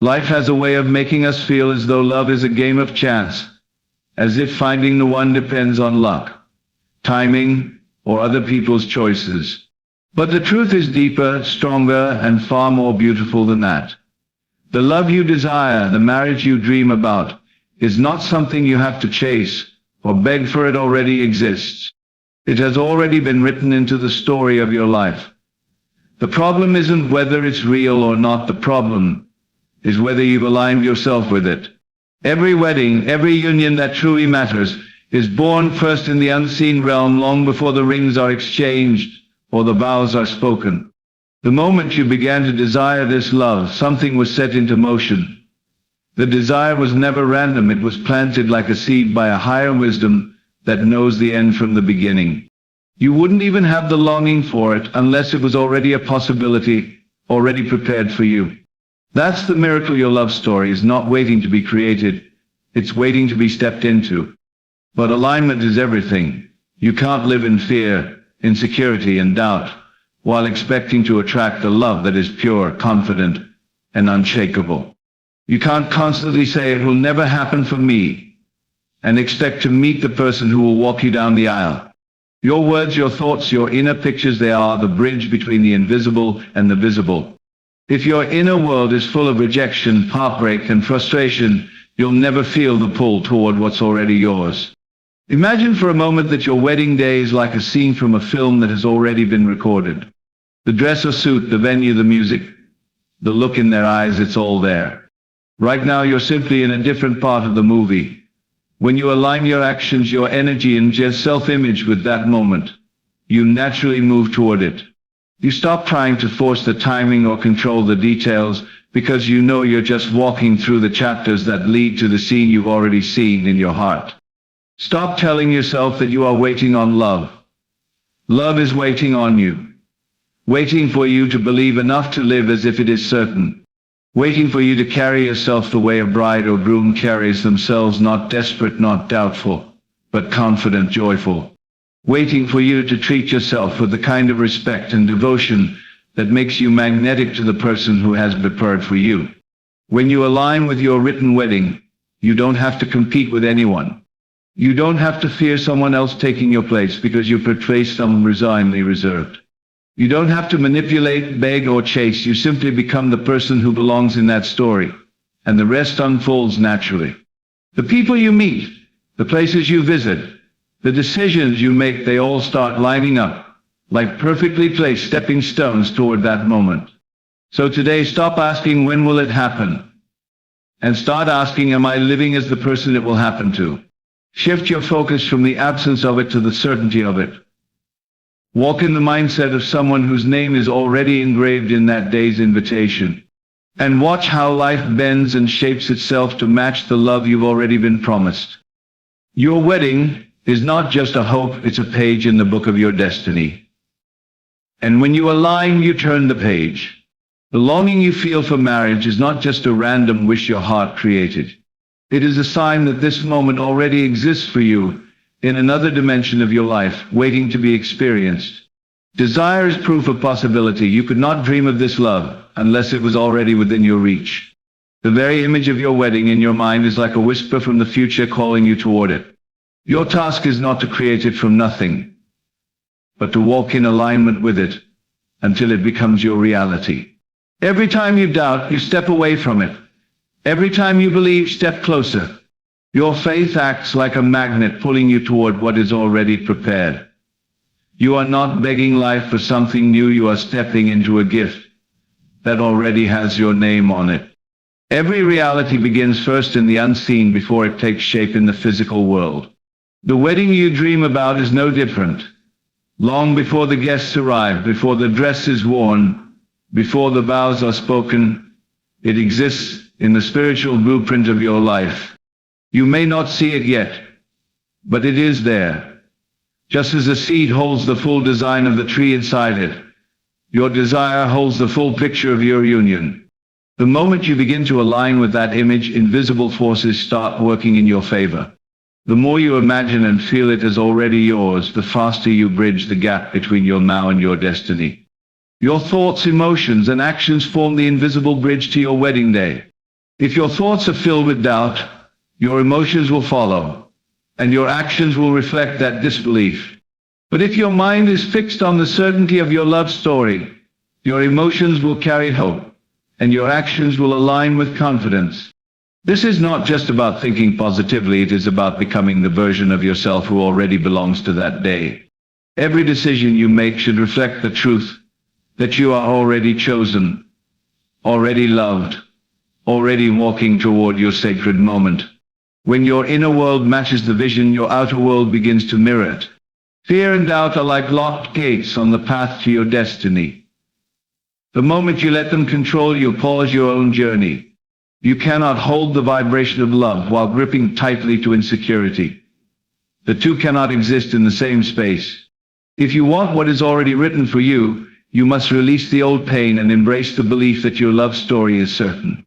Life has a way of making us feel as though love is a game of chance, as if finding the one depends on luck, timing, or other people's choices. But the truth is deeper, stronger, and far more beautiful than that. The love you desire, the marriage you dream about, is not something you have to chase or beg for. It already exists. It has already been written into the story of your life. The problem isn't whether it's real or not. The problem is whether you've aligned yourself with it. Every wedding, every union that truly matters, is born first in the unseen realm, long before the rings are exchanged or the vows are spoken. The moment you began to desire this love, something was set into motion. The desire was never random. It was planted like a seed by a higher wisdom that knows the end from the beginning. You wouldn't even have the longing for it unless it was already a possibility, already prepared for you. That's the miracle. Your love story is not waiting to be created. It's waiting to be stepped into. But alignment is everything. You can't live in fear, insecurity, and doubt while expecting to attract the love that is pure, confident, and unshakable. You can't constantly say it will never happen for me and expect to meet the person who will walk you down the aisle. Your words, your thoughts, your inner pictures, they are the bridge between the invisible and the visible. If your inner world is full of rejection, heartbreak, and frustration, you'll never feel the pull toward what's already yours. Imagine for a moment that your wedding day is like a scene from a film that has already been recorded. The dress or suit, the venue, the music, the look in their eyes, it's all there. Right now you're simply in a different part of the movie. When you align your actions, your energy, and your self-image with that moment, you naturally move toward it. You stop trying to force the timing or control the details, because you know you're just walking through the chapters that lead to the scene you've already seen in your heart. Stop telling yourself that you are waiting on love. Love is waiting on you. Waiting for you to believe enough to live as if it is certain. Waiting for you to carry yourself the way a bride or groom carries themselves, not desperate, not doubtful, but confident, joyful. Waiting for you to treat yourself with the kind of respect and devotion that makes you magnetic to the person who has prepared for you. When you align with your written wedding, you don't have to compete with anyone. You don't have to fear someone else taking your place because you portray someone resignedly reserved. You don't have to manipulate, beg, or chase. You simply become the person who belongs in that story, and the rest unfolds naturally. The people you meet, the places you visit, the decisions you make, they all start lining up, like perfectly placed stepping stones toward that moment. So today, stop asking, when will it happen? And start asking, am I living as the person it will happen to? Shift your focus from the absence of it to the certainty of it. Walk in the mindset of someone whose name is already engraved in that day's invitation. And watch how life bends and shapes itself to match the love you've already been promised. Your wedding is not just a hope, it's a page in the book of your destiny. And when you align, you turn the page. The longing you feel for marriage is not just a random wish your heart created. It is a sign that this moment already exists for you, in another dimension of your life, waiting to be experienced. Desire is proof of possibility. You could not dream of this love unless it was already within your reach. The very image of your wedding in your mind is like a whisper from the future calling you toward it. Your task is not to create it from nothing, but to walk in alignment with it until it becomes your reality. Every time you doubt, you step away from it. Every time you believe, step closer. Your faith acts like a magnet pulling you toward what is already prepared. You are not begging life for something new, you are stepping into a gift that already has your name on it. Every reality begins first in the unseen before it takes shape in the physical world. The wedding you dream about is no different. Long before the guests arrive, before the dress is worn, before the vows are spoken, it exists in the spiritual blueprint of your life. You may not see it yet, but it is there. Just as a seed holds the full design of the tree inside it, your desire holds the full picture of your union. The moment you begin to align with that image, invisible forces start working in your favor. The more you imagine and feel it as already yours, the faster you bridge the gap between your now and your destiny. Your thoughts, emotions, and actions form the invisible bridge to your wedding day. If your thoughts are filled with doubt, your emotions will follow, and your actions will reflect that disbelief. But if your mind is fixed on the certainty of your love story, your emotions will carry hope, and your actions will align with confidence. This is not just about thinking positively, it is about becoming the version of yourself who already belongs to that day. Every decision you make should reflect the truth that you are already chosen, already loved, already walking toward your sacred moment. When your inner world matches the vision, your outer world begins to mirror it. Fear and doubt are like locked gates on the path to your destiny. The moment you let them control you, pause your own journey. You cannot hold the vibration of love while gripping tightly to insecurity. The two cannot exist in the same space. If you want what is already written for you, you must release the old pain and embrace the belief that your love story is certain.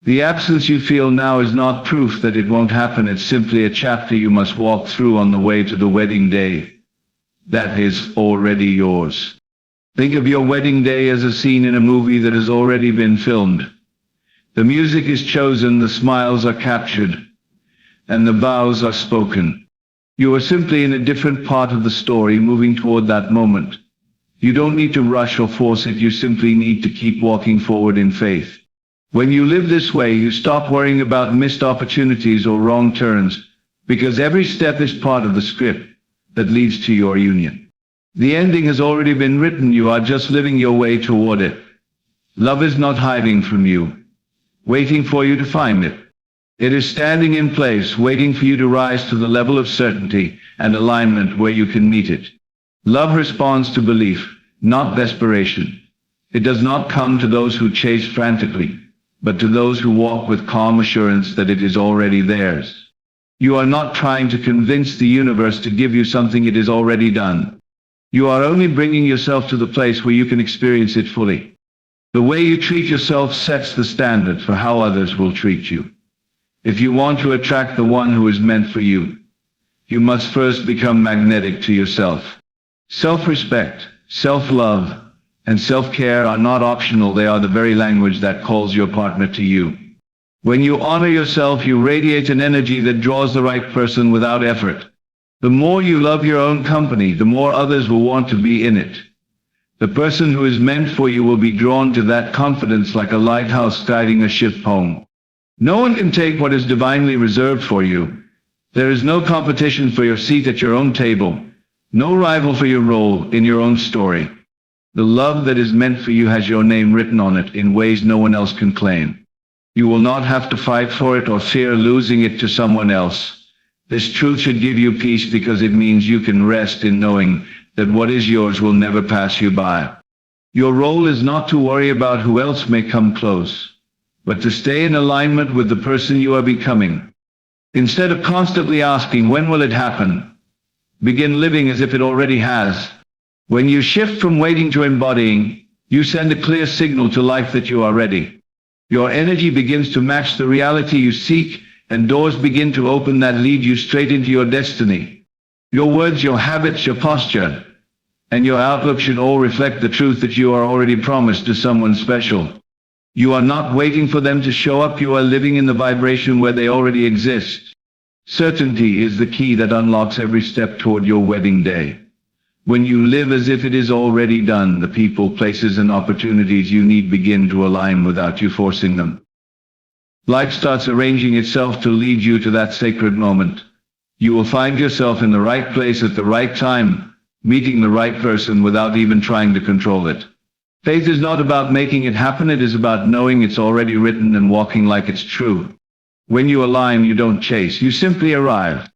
The absence you feel now is not proof that it won't happen, it's simply a chapter you must walk through on the way to the wedding day that is already yours. Think of your wedding day as a scene in a movie that has already been filmed. The music is chosen, the smiles are captured, and the vows are spoken. You are simply in a different part of the story, moving toward that moment. You don't need to rush or force it, you simply need to keep walking forward in faith. When you live this way, you stop worrying about missed opportunities or wrong turns, because every step is part of the script that leads to your union. The ending has already been written, you are just living your way toward it. Love is not hiding from you, waiting for you to find it. It is standing in place, waiting for you to rise to the level of certainty and alignment where you can meet it. Love responds to belief, not desperation. It does not come to those who chase frantically, but to those who walk with calm assurance that it is already theirs. You are not trying to convince the universe to give you something it is already done. You are only bringing yourself to the place where you can experience it fully. The way you treat yourself sets the standard for how others will treat you. If you want to attract the one who is meant for you, you must first become magnetic to yourself. Self-respect, self-love, and self-care are not optional, they are the very language that calls your partner to you. When you honor yourself, you radiate an energy that draws the right person without effort. The more you love your own company, the more others will want to be in it. The person who is meant for you will be drawn to that confidence like a lighthouse guiding a ship home. No one can take what is divinely reserved for you. There is no competition for your seat at your own table, no rival for your role in your own story. The love that is meant for you has your name written on it in ways no one else can claim. You will not have to fight for it or fear losing it to someone else. This truth should give you peace because it means you can rest in knowing that what is yours will never pass you by. Your role is not to worry about who else may come close, but to stay in alignment with the person you are becoming. Instead of constantly asking, when will it happen? Begin living as if it already has. When you shift from waiting to embodying, you send a clear signal to life that you are ready. Your energy begins to match the reality you seek, and doors begin to open that lead you straight into your destiny. Your words, your habits, your posture, and your outlook should all reflect the truth that you are already promised to someone special. You are not waiting for them to show up, you are living in the vibration where they already exist. Certainty is the key that unlocks every step toward your wedding day. When you live as if it is already done, the people, places, and opportunities you need begin to align without you forcing them. Life starts arranging itself to lead you to that sacred moment. You will find yourself in the right place at the right time, meeting the right person without even trying to control it. Faith is not about making it happen, it is about knowing it's already written and walking like it's true. When you align, you don't chase, you simply arrive.